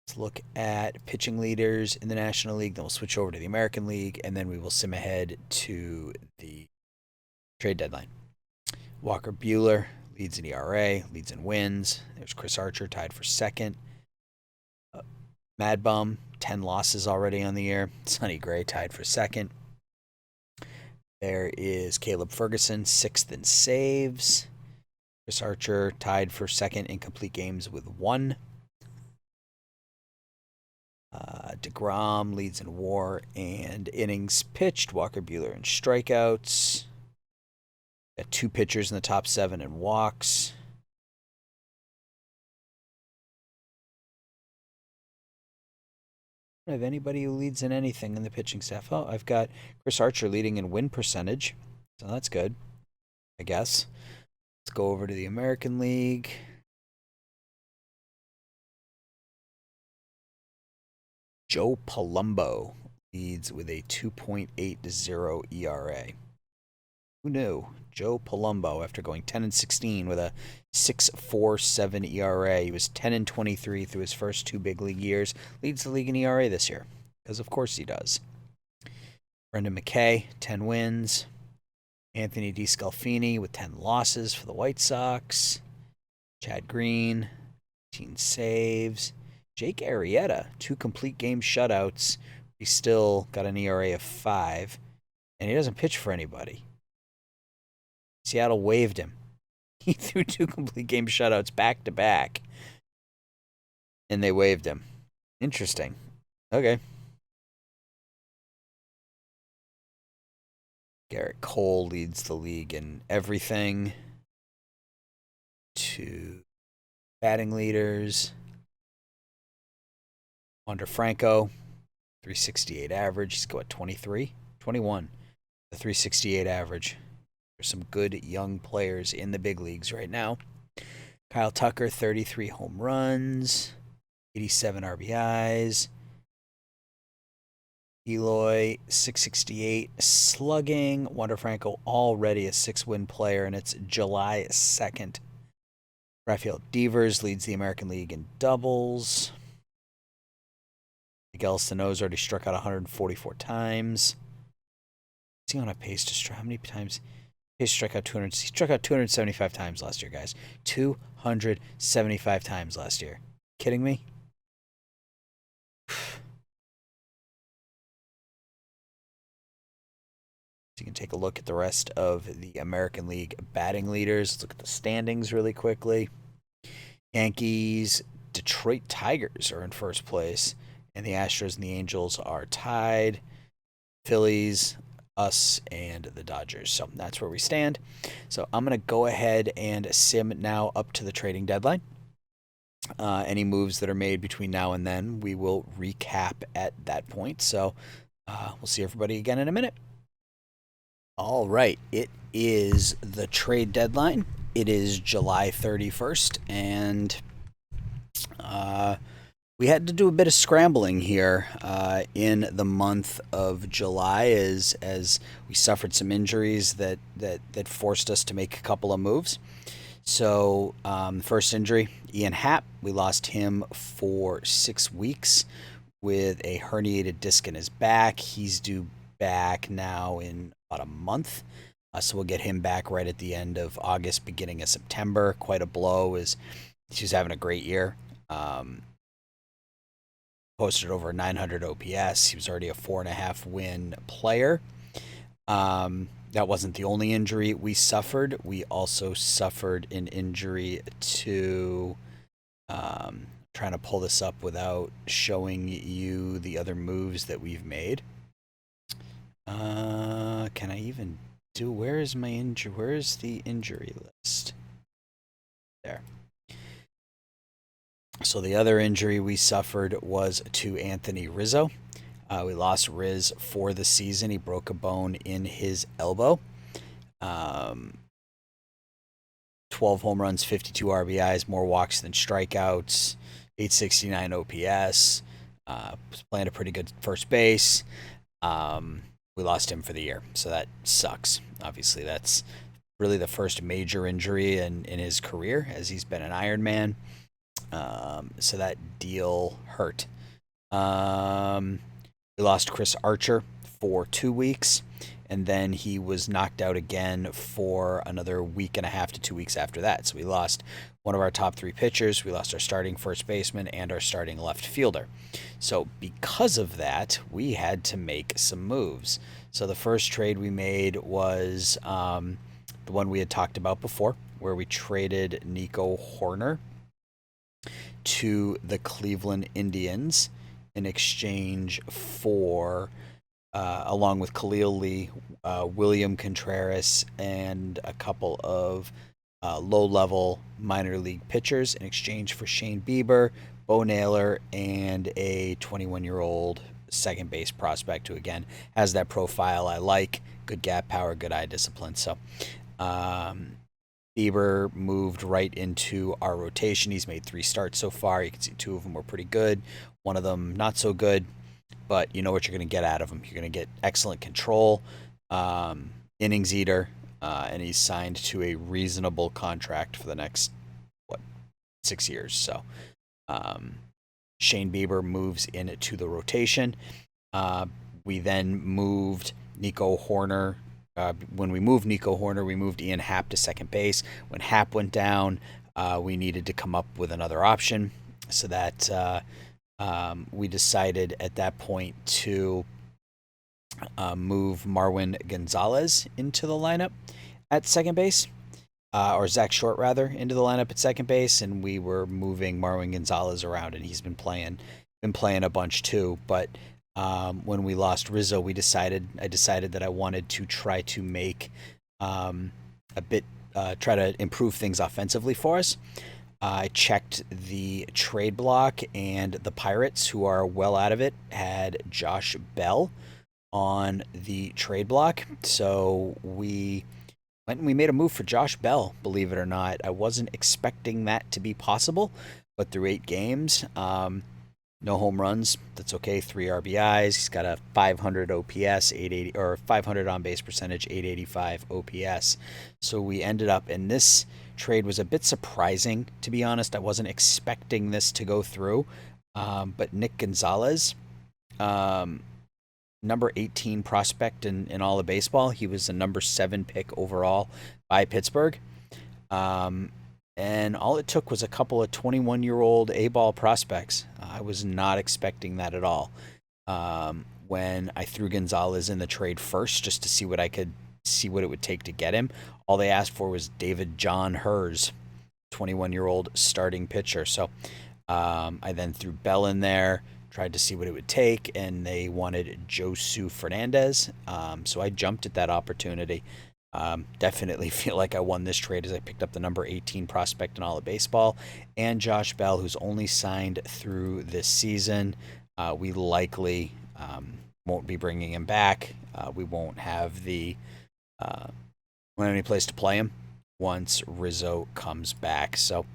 Let's look at pitching leaders in the National League. Then we'll switch over to the American League, and then we will sim ahead to the trade deadline. Walker Buehler leads in ERA, leads in wins. There's Chris Archer tied for 2nd. Mad Bum, 10 losses already on the year. Sonny Gray tied for 2nd. There is Caleb Ferguson, 6th in saves. Chris Archer tied for 2nd in complete games with 1. DeGrom leads in WAR and innings pitched. Walker Buehler in strikeouts. Got 2 pitchers in the top 7 in walks. I don't have anybody who leads in anything in the pitching staff. Oh, I've got Chris Archer leading in win percentage, so that's good, I guess. Let's go over to the American League. Joe Palumbo leads with a 2.80 ERA. Who knew? Joe Palumbo, after going 10-16 with a 6.47 ERA, he was 10-23 through his first two big league years, leads the league in ERA this year, because of course he does. Brendan McKay, 10 wins. Anthony DeScalfini with 10 losses for the White Sox. Chad Green, 18 saves. Jake Arrieta, 2 complete game shutouts. He still got an ERA of 5, and he doesn't pitch for anybody. Seattle waived him. He threw 2 complete game shutouts back to back, and they waived him. Interesting. Okay. Garrett Cole leads the league in everything. 2 batting leaders. Wander Franco, 368 average. He's got 23? 21. The 368 average. There's some good young players in the big leagues right now. Kyle Tucker, 33 home runs, 87 RBIs. Eloy, 668 slugging. Wander Franco already a 6-win player, and it's July 2nd. Rafael Devers leads the American League in doubles. Miguel Sano's already struck out 144 times. Is he on a pace to strike? How many times? Pace to strike out 200. He struck out 275 times last year, guys. 275 times last year. Kidding me? So you can take a look at the rest of the American League batting leaders. Let's look at the standings really quickly. Yankees, Detroit Tigers are in first place, and the Astros and the Angels are tied. Phillies, us, and the Dodgers. So that's where we stand. So I'm going to go ahead and sim now up to the trading deadline. Any moves that are made between now and then, we will recap at that point. So we'll see everybody again in a minute. All right, it is the trade deadline. It is July 31st, and we had to do a bit of scrambling here in the month of July as we suffered some injuries that forced us to make a couple of moves. So the first injury, Ian Happ, we lost him for 6 weeks with a herniated disc in his back. He's due back now in about a month. So we'll get him back right at the end of August, beginning of September. Quite a blow, as he's having a great year. Posted over 900 OPS. He was already a 4.5 win player. That wasn't the only injury we suffered. We also suffered an injury to, trying to pull this up without showing you the other moves that we've made. Can I even do, where is my injury? Where is the injury list? There. So the other injury we suffered was to Anthony Rizzo. We lost Riz for the season. He broke a bone in his elbow. 12 home runs, 52 RBIs, more walks than strikeouts, 869 OPS. Was playing a pretty good first base. We lost him for the year, so that sucks. Obviously, that's really the first major injury in his career, as he's been an Ironman. So that deal hurt. We lost Chris Archer for 2 weeks, and then he was knocked out again for another week and a half to 2 weeks after that. So we lost one of our top 3 pitchers. We lost our starting first baseman and our starting left fielder. So because of that, we had to make some moves. So the first trade we made was the one we had talked about before, where we traded Nico Horner to the Cleveland Indians in exchange for, along with Khalil Lee, William Contreras, and a couple of low-level minor league pitchers in exchange for Shane Bieber, Bo Naylor, and a 21-year-old second base prospect who, again, has that profile I like. Good gap power, good eye discipline. So um, Bieber moved right into our rotation. He's made 3 starts so far. You can see 2 of them were pretty good. One of them not so good, but you know what you're going to get out of him. You're going to get excellent control, innings eater, and he's signed to a reasonable contract for the next, what, 6 years. So um, Shane Bieber moves into the rotation. We then moved Nico Horner. When we moved Nico Horner, we moved Ian Happ to second base. When Happ went down, we needed to come up with another option. So that we decided at that point to move Marwin Gonzalez into the lineup at second base, or Zach Short rather, into the lineup at second base, and we were moving Marwin Gonzalez around, and he's been playing a bunch too. But when we lost Rizzo, I decided that I wanted to try to make try to improve things offensively for us. I checked the trade block, and the Pirates, who are well out of it, had Josh Bell on the trade block. So we went and we made a move for Josh Bell, believe it or not. I wasn't expecting that to be possible, but through 8 games, no home runs. That's okay. 3 RBIs. He's got a 500 OPS, 880 or 500 on base percentage, 885 OPS. So we ended up, and this trade was a bit surprising, to be honest. I wasn't expecting this to go through. But Nick Gonzalez, number 18 prospect in all of baseball. He was the number 7 pick overall by Pittsburgh. And all it took was a couple of 21-year-old A-ball prospects. I was not expecting that at all. When I threw Gonzalez in the trade first, just to see what it would take to get him, all they asked for was David John Hers, 21-year-old starting pitcher. So I then threw Bell in there, tried to see what it would take, and they wanted Josu Fernandez. So I jumped at that opportunity. Definitely feel like I won this trade as I picked up the number 18 prospect in all of baseball, and Josh Bell, who's only signed through this season. We likely won't be bringing him back. We won't have any place to play him once Rizzo comes back. So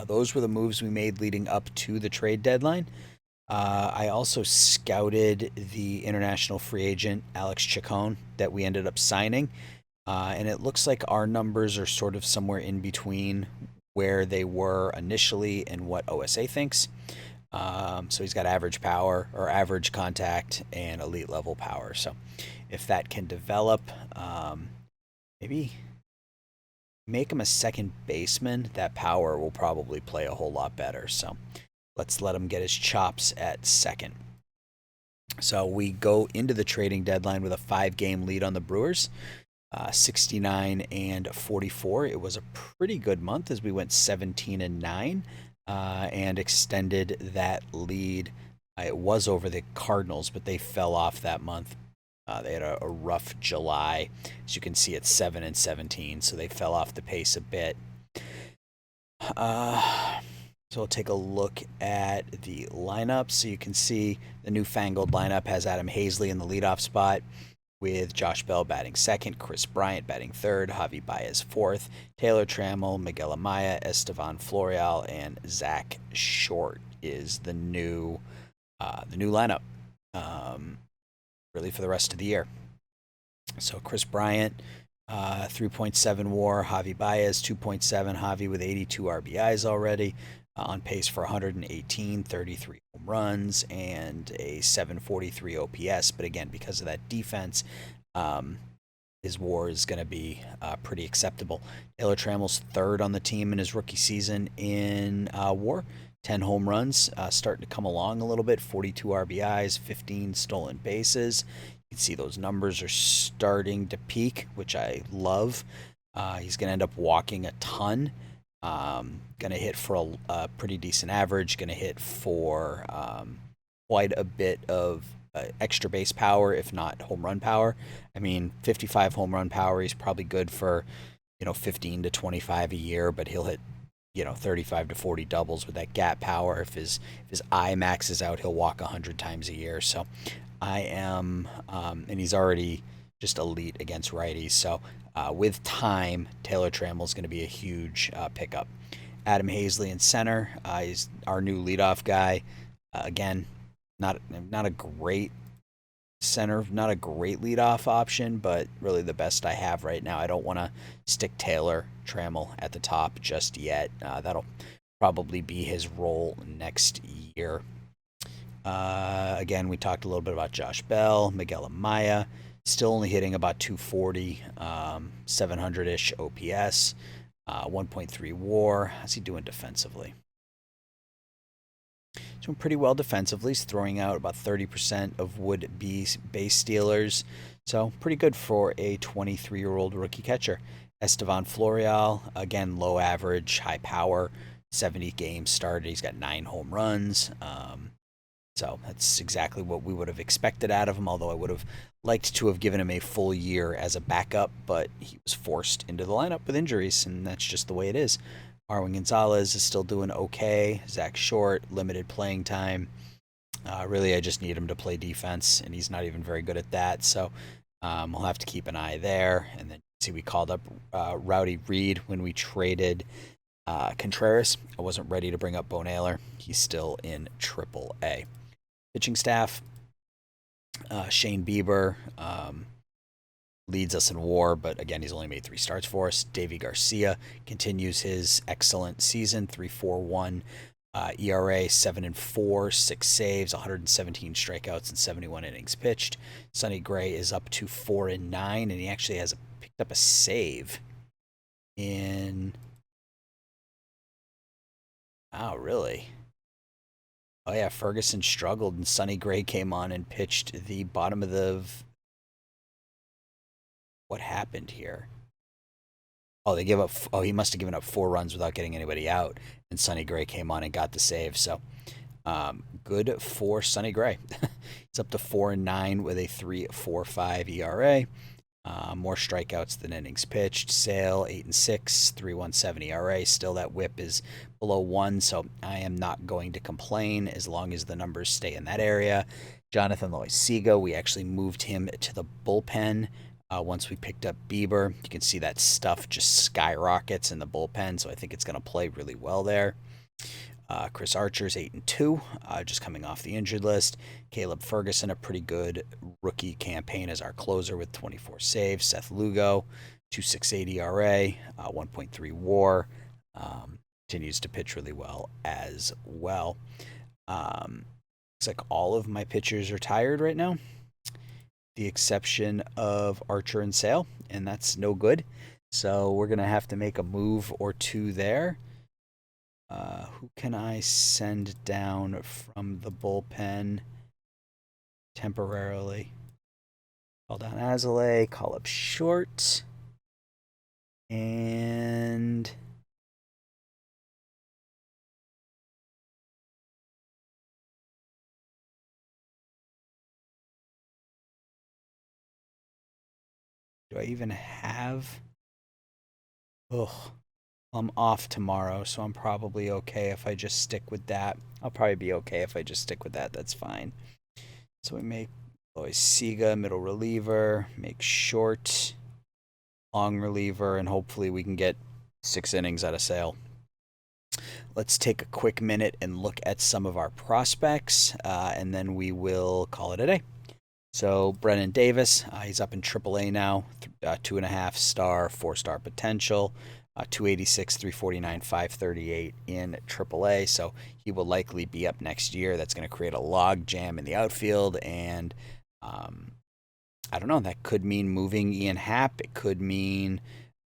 those were the moves we made leading up to the trade deadline. I also scouted the international free agent Alex Chacon that we ended up signing, and it looks like our numbers are sort of somewhere in between where they were initially and what OSA thinks. So he's got average power or average contact and elite level power. So if that can develop, maybe make him a second baseman, that power will probably play a whole lot better. So let's let him get his chops at second. So we go into the trading deadline with a 5-game lead on the Brewers, 69 and 44. It was a pretty good month as we went 17-9 and extended that lead. It was over the Cardinals, but they fell off that month. They had a rough July. As you can see, it's 7-17, so they fell off the pace a bit. So we'll take a look at the lineup. So you can see the newfangled lineup has Adam Hazley in the leadoff spot, with Josh Bell batting second, Chris Bryant batting third, Javi Baez fourth, Taylor Trammell, Miguel Amaya, Estevan Florial, and Zach Short is the new lineup, really for the rest of the year. So Chris Bryant, 3.7 WAR, Javi Baez 2.7, Javi with 82 RBIs already, on pace for 118, 33 home runs, and a 743 OPS. But again, because of that defense, his WAR is going to be pretty acceptable. Taylor Trammell's third on the team in his rookie season in WAR. 10 home runs, starting to come along a little bit. 42 RBIs, 15 stolen bases. You can see those numbers are starting to peak, which I love. He's going to end up walking a ton. Going to hit for a pretty decent average. Going to hit for quite a bit of extra base power, if not home run power. I mean, 55 home run power. He's probably good for 15 to 25 a year, but he'll hit 35 to 40 doubles with that gap power. If his eye maxes out, he'll walk 100 times a year. So I am, and he's already just elite against righties. So with time, Taylor Trammell is going to be a huge pickup. Adam Hazley in center. He's our new leadoff guy. Again, not a great center, not a great leadoff option, but really the best I have right now. I don't want to stick Taylor Trammell at the top just yet. That'll probably be his role next year. Again, we talked a little bit about Josh Bell, Miguel Amaya, still only hitting about 240, 700-ish OPS, 1.3 WAR. How's he doing defensively? Doing pretty well defensively. He's throwing out about 30% of would-be base stealers. So pretty good for a 23-year-old rookie catcher. Estevan Florial, again, low average, high power, 70 games started. He's got 9 home runs. So that's exactly what we would have expected out of him, although I would have liked to have given him a full year as a backup, but he was forced into the lineup with injuries, and that's just the way it is. Marwin Gonzalez is still doing okay. Zach Short, limited playing time. Really, I just need him to play defense, and he's not even very good at that. So we'll have to keep an eye there. And then see, we called up Rowdy Reed when we traded Contreras. I wasn't ready to bring up Bo Naylor. He's still in AAA. Pitching staff, Shane Bieber leads us in WAR, but again, he's only made 3 starts for us. Davy Garcia continues his excellent season, 3.41 ERA, 7-4, 6 saves, 117 strikeouts, and 71 innings pitched. Sonny Gray is up to 4-9, and he actually has picked up a save in. Oh, really? Oh yeah, Ferguson struggled, and Sonny Gray came on and pitched the bottom of the. What happened here? Oh, they give up. Oh, he must have given up 4 runs without getting anybody out, and Sonny Gray came on and got the save. So, good for Sonny Gray. He's up to 4-9 with a 3.45 ERA. More strikeouts than innings pitched. Sale 8-6, 3.17 ERA. Still, that WHIP is below 1, so I am not going to complain as long as the numbers stay in that area. Jonathan Loisiga, we actually moved him to the bullpen. Once we picked up Bieber, you can see that stuff just skyrockets in the bullpen, so I think it's going to play really well there. Chris Archer's 8-2, just coming off the injured list. Caleb Ferguson, a pretty good rookie campaign as our closer with 24 saves. Seth Lugo, 2.68 ERA, 1.3 WAR, continues to pitch really well as well. Looks like all of my pitchers are tired right now, the exception of Archer and Sale, and that's no good. So we're going to have to make a move or two there. Who can I send down from the bullpen temporarily? Call down Azalea, call up Short, and do I even have? Ugh. I'm off tomorrow, so I'm probably okay if I just stick with that. I'll probably be okay if I just stick with that. That's fine. So we make Loisiga middle reliever, make Short long reliever, and hopefully we can get 6 innings out of Sale. Let's take a quick minute and look at some of our prospects, and then we will call it a day. So Brennan Davis, he's up in AAA now, 2.5 star, 4-star potential. 286, 349, 538 in AAA. So he will likely be up next year. That's going to create a log jam in the outfield. And I don't know. That could mean moving Ian Happ. It could mean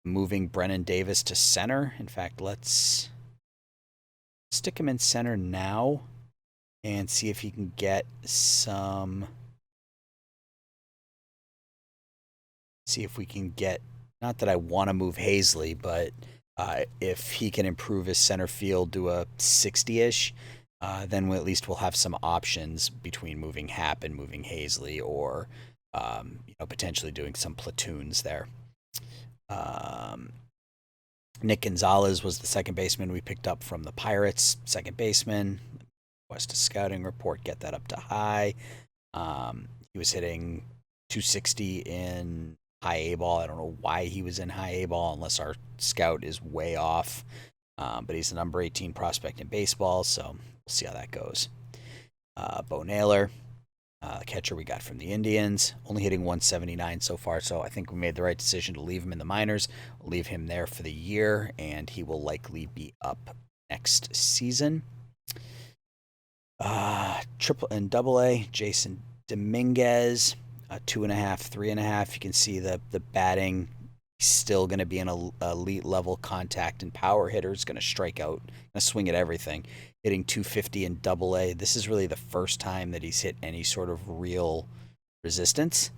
moving Brennan Davis to center. In fact, let's stick him in center now and see if he can get some. See if we can get. Not that I want to move Hazley, but if he can improve his center field to a 60-ish, then at least we'll have some options between moving Happ and moving Hazley, or potentially doing some platoons there. Nick Gonzalez was the second baseman we picked up from the Pirates, second baseman. West scouting report, get that up to high. He was hitting 260 in high A ball. I don't know why he was in high A ball unless our scout is way off. But he's the number 18 prospect in baseball, so we'll see how that goes. Bo Naylor, the catcher we got from the Indians, only hitting 179 so far, so I think we made the right decision to leave him in the minors. We'll leave him there for the year, and he will likely be up next season. Triple and double A, Jason Dominguez, 2.5, 3.5. You can see the batting. He's still going to be an elite level contact and power hitter. He's going to strike out, going to swing at everything. Hitting 250 in double A. This is really the first time that he's hit any sort of real resistance,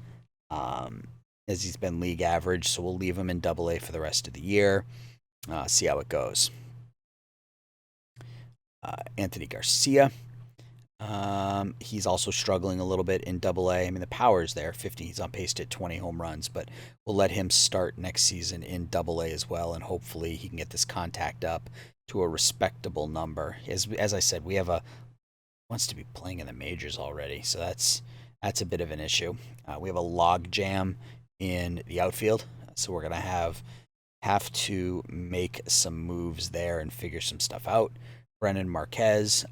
as he's been league average. So we'll leave him in double A for the rest of the year. See how it goes. Anthony Garcia. He's also struggling a little bit in double A. I mean, the power's there, 50. He's on pace to hit 20 home runs, but we'll let him start next season in double A as well, and hopefully he can get this contact up to a respectable number. As I said, wants to be playing in the majors already, so that's a bit of an issue. We have a log jam in the outfield, so we're gonna have to make some moves there and figure some stuff out. Braylon Marquez,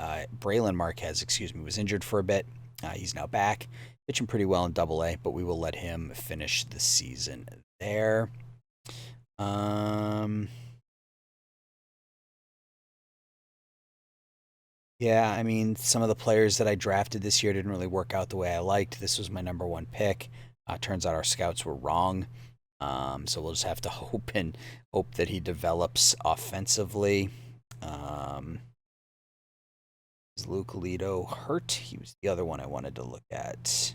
was injured for a bit. He's now back, pitching pretty well in double A, but we will let him finish the season there. Yeah, I mean, some of the players that I drafted this year didn't really work out the way I liked. This was my number one pick. Turns out our scouts were wrong. So we'll just have to hope that he develops offensively. Is Luke Alito hurt? He was the other one I wanted to look at.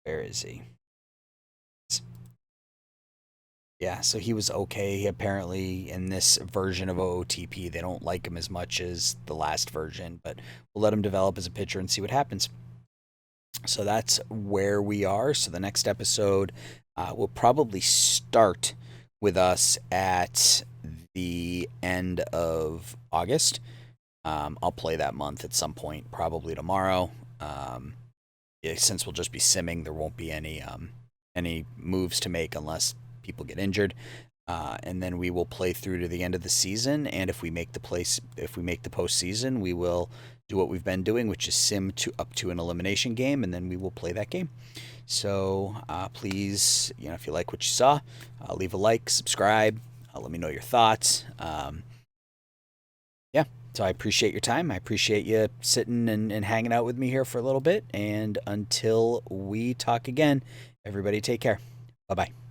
Where is he? Yeah, so he was okay. Apparently, in this version of OOTP, they don't like him as much as the last version, but we'll let him develop as a pitcher and see what happens. So that's where we are. So the next episode will probably start with us at the end of August. I'll play that month at some point, probably tomorrow. Since we'll just be simming, there won't be any moves to make unless people get injured. And then we will play through to the end of the season. And if we make the postseason, we will do what we've been doing, which is sim up to an elimination game, and then we will play that game. So please, if you like what you saw, leave a like, subscribe, let me know your thoughts. Yeah, so I appreciate your time. I appreciate you sitting and hanging out with me here for a little bit. And until we talk again, everybody take care. Bye-bye.